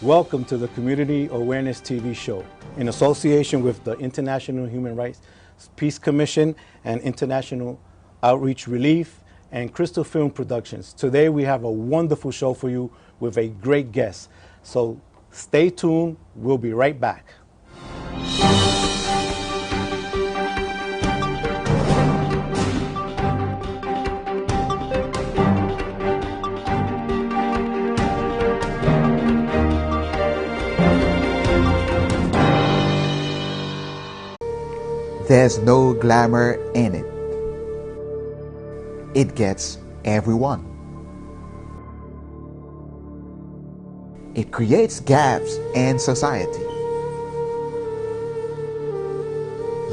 Welcome to the Community Awareness TV show in association with the International Human Rights Peace Commission and International Outreach Relief and Kristal Film Productions. Today we have a wonderful show for you with a great guest. So stay tuned, we'll be right back. There's no glamour in it. It gets everyone. It creates gaps in society.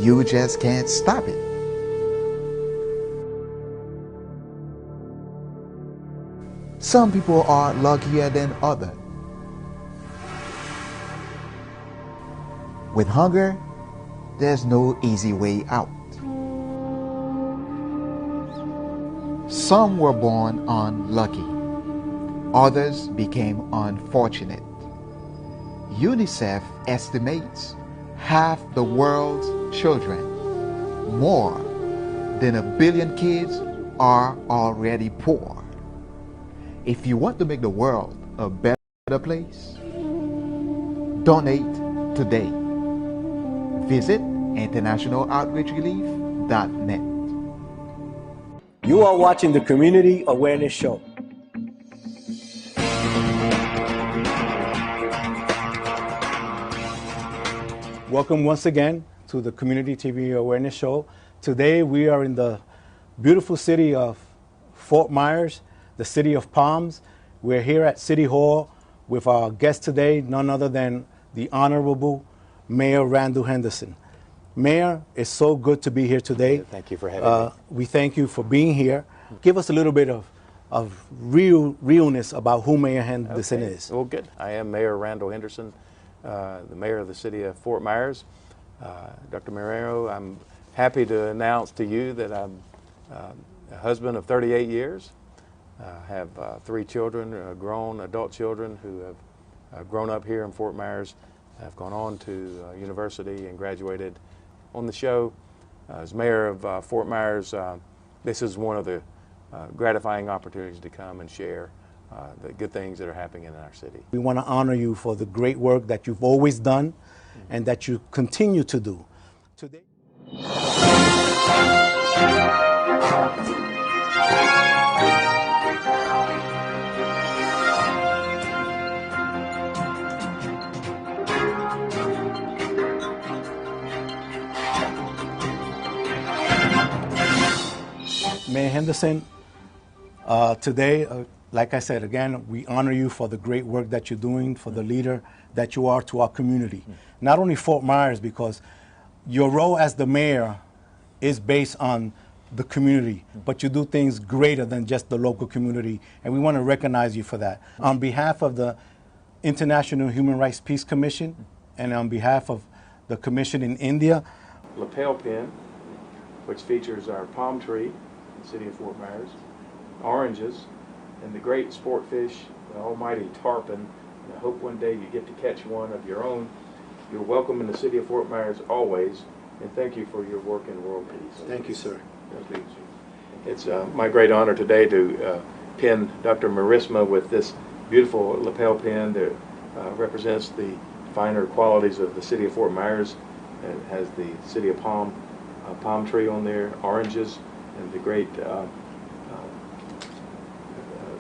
You just can't stop it. Some people are luckier than others. With hunger, there's no easy way out. Some were born unlucky. Others became unfortunate. UNICEF estimates half the world's children, more than 1 billion kids, are already poor. If you want to make the world a better place, donate today. Visit internationaloutreachrelief.net. You are watching the Community Awareness Show. Welcome once again to the Community TV Awareness Show. Today we are in the beautiful city of Fort Myers, the city of palms. We're here at City Hall with our guest today, none other than the Honorable Mayor Randall Henderson. Mayor, it's so good to be here today. Thank you for having me. We thank you for being here. Give us a little bit of realness about who Mayor Henderson is. Well, good. I am Mayor Randall Henderson, the mayor of the city of Fort Myers. Dr. Marrero, I'm happy to announce to you that I'm a husband of 38 years. I have 3 children, grown adult children who have grown up here in Fort Myers. I've gone on to university and graduated. On the show, as mayor of Fort Myers, this is one of the gratifying opportunities to come and share the good things that are happening in our city. We want to honor you for the great work that you've always done and that you continue to do. Today. Mayor Henderson, today, like I said, again, we honor you for the great work that you're doing, for the leader that you are to our community. Not only Fort Myers, because your role as the mayor is based on the community, but you do things greater than just the local community, and we want to recognize you for that. On behalf of the International Human Rights Peace Commission and on behalf of the commission in India, Lapel pin, which features our palm tree, the city of Fort Myers, oranges, and the great sport fish, the almighty tarpon. And I hope one day you get to catch one of your own. You're welcome in the city of Fort Myers always, and thank you for your work in world peace. Thank you, sir. It's my great honor today to pin Dr. Marisma with this beautiful lapel pin that represents the finer qualities of the city of Fort Myers. It has the city of palm tree on there, oranges, and the great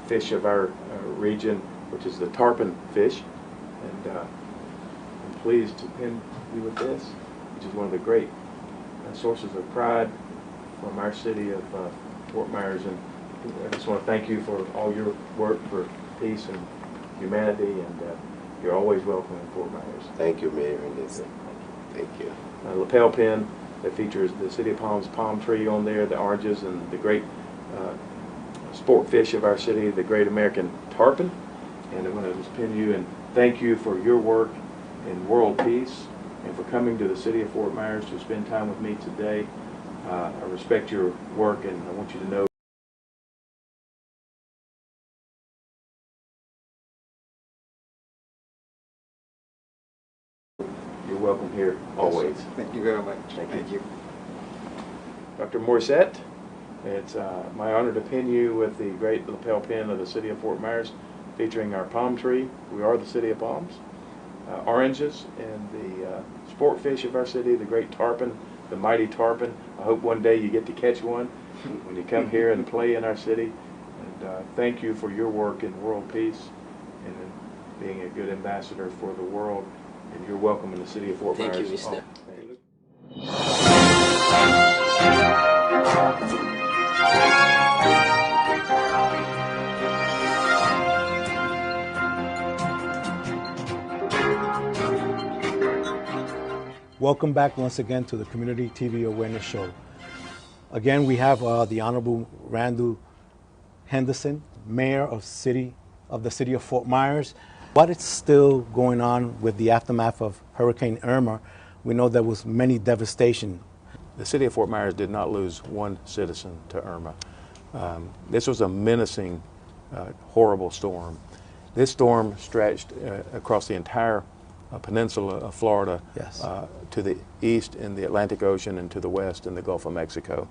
fish of our region, which is the tarpon fish. And I'm pleased to pin you with this, which is one of the great sources of pride from our city of Fort Myers. And I just want to thank you for all your work for peace and humanity, and you're always welcome in Fort Myers. Thank you, Mayor Henderson. Thank you. A lapel pin that features the city of palms palm tree on there, the oranges, and the great sport fish of our city, the great American tarpon. And I want to just pin you and thank you for your work in world peace and for coming to the city of Fort Myers to spend time with me today. I respect your work, and I want you to know you're welcome here always. Thank you very much. Thank you. Dr. Morissette, it's my honor to pin you with the great lapel pin of the City of Fort Myers, featuring our palm tree. We are the City of Palms. Oranges and the sport fish of our city, the great tarpon, the mighty tarpon. I hope one day you get to catch one when you come here and play in our city. And thank you for your work in world peace and in being a good ambassador for the world. And you're welcome in the City of Fort Myers. Thank you, Mr. Welcome back once again to the Community TV Awareness Show. Again, we have the Honorable Randall Henderson, Mayor of the City of Fort Myers. What is still going on with the aftermath of Hurricane Irma? We know there was many devastation. The City of Fort Myers did not lose one citizen to Irma. This was a menacing, horrible storm. This storm stretched across the entire peninsula of Florida, Yes. To the east in the Atlantic Ocean and to the west in the Gulf of Mexico.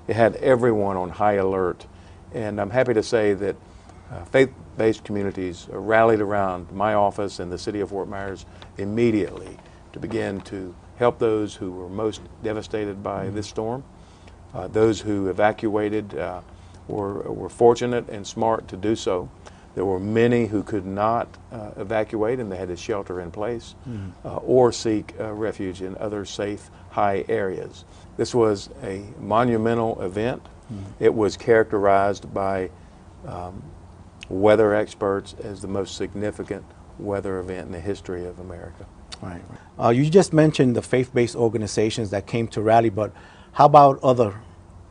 It had everyone on high alert, and I'm happy to say that faith-based communities rallied around my office and the City of Fort Myers immediately to begin to help those who were most devastated by this storm. Those who evacuated were fortunate and smart to do so. There were many who could not evacuate, and they had to shelter in place or seek refuge in other safe, high areas. This was a monumental event. It was characterized by weather experts as the most significant weather event in the history of America. Right. You just mentioned the faith-based organizations that came to rally, but how about other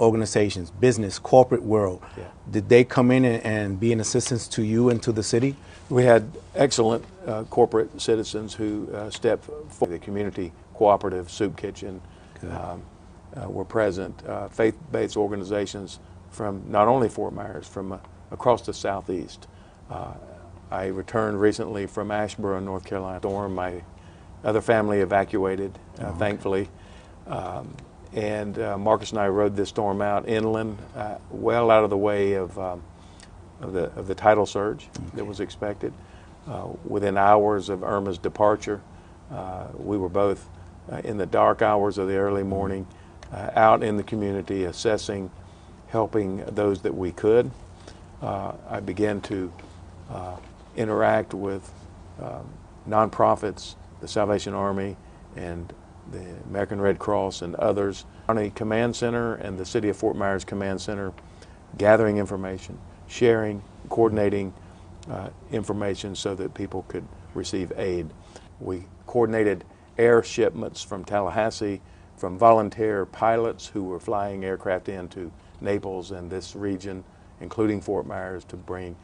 organizations, business, corporate world? Yeah. Did they come in and be an assistance to you and to the city? We had excellent corporate citizens who stepped forward. The community cooperative soup kitchen were present. Faith-based organizations from not only Fort Myers, from across the southeast. I returned recently from Asheboro, North Carolina. Storm. My other family evacuated, thankfully. And Marcus and I rode this storm out inland, well out of the way of the tidal surge that was expected. Within hours of Irma's departure, we were both in the dark hours of the early morning, out in the community assessing, helping those that we could. I began to interact with nonprofits, the Salvation Army, and the American Red Cross and others on a command center and the City of Fort Myers Command Center, gathering information, sharing, coordinating information so that people could receive aid. We coordinated air shipments from Tallahassee, from volunteer pilots who were flying aircraft into Naples and this region, including Fort Myers, to bring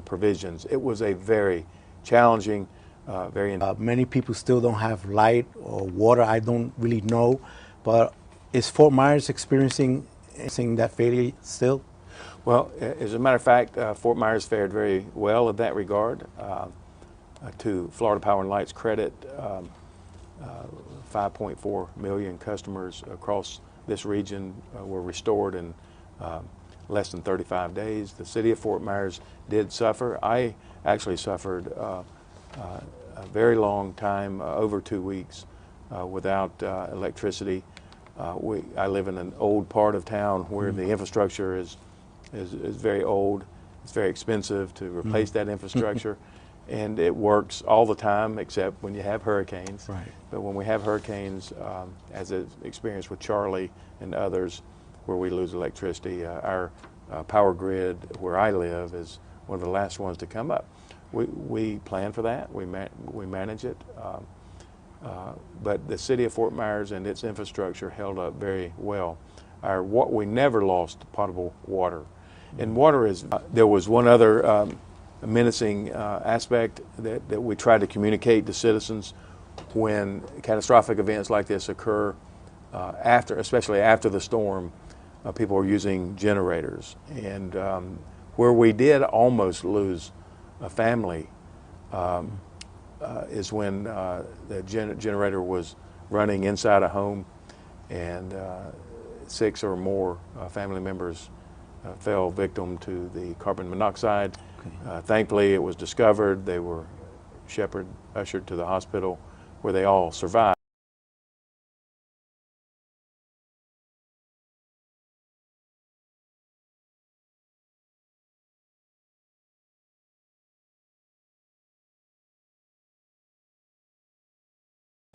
provisions. It was a very challenging, many people still don't have light or water. I don't really know, but is Fort Myers experiencing that failure still? Well, as a matter of fact, Fort Myers fared very well in that regard. To Florida Power and Light's credit, 5.4 million customers across this region were restored in less than 35 days. The City of Fort Myers did suffer. I actually suffered a very long time, over 2 weeks, without electricity. I live in an old part of town where the infrastructure is very old. It's very expensive to replace that infrastructure, and it works all the time except when you have hurricanes. Right. But when we have hurricanes, as an experience with Charlie and others, where we lose electricity, our power grid where I live is one of the last ones to come up. We plan for that. We manage it. But the City of Fort Myers and its infrastructure held up very well. We never lost potable water. And water is, there was one other menacing aspect that we try to communicate to citizens when catastrophic events like this occur, especially after the storm. People are using generators. And where we did almost lose a family, is when the generator was running inside a home, and 6 or more family members fell victim to the carbon monoxide. Okay. Thankfully, it was discovered. They were ushered to the hospital, where they all survived.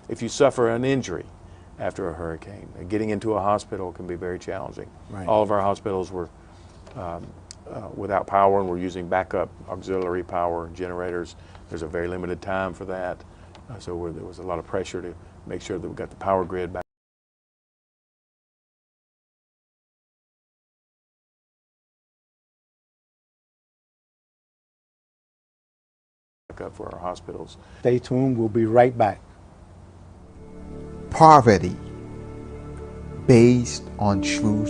If you suffer an injury after a hurricane, getting into a hospital can be very challenging. Right. All of our hospitals were without power, and we're using backup auxiliary power generators. There's a very limited time for that, so there was a lot of pressure to make sure that we got the power grid back up for our hospitals. Stay tuned. We'll be right back. Poverty based on true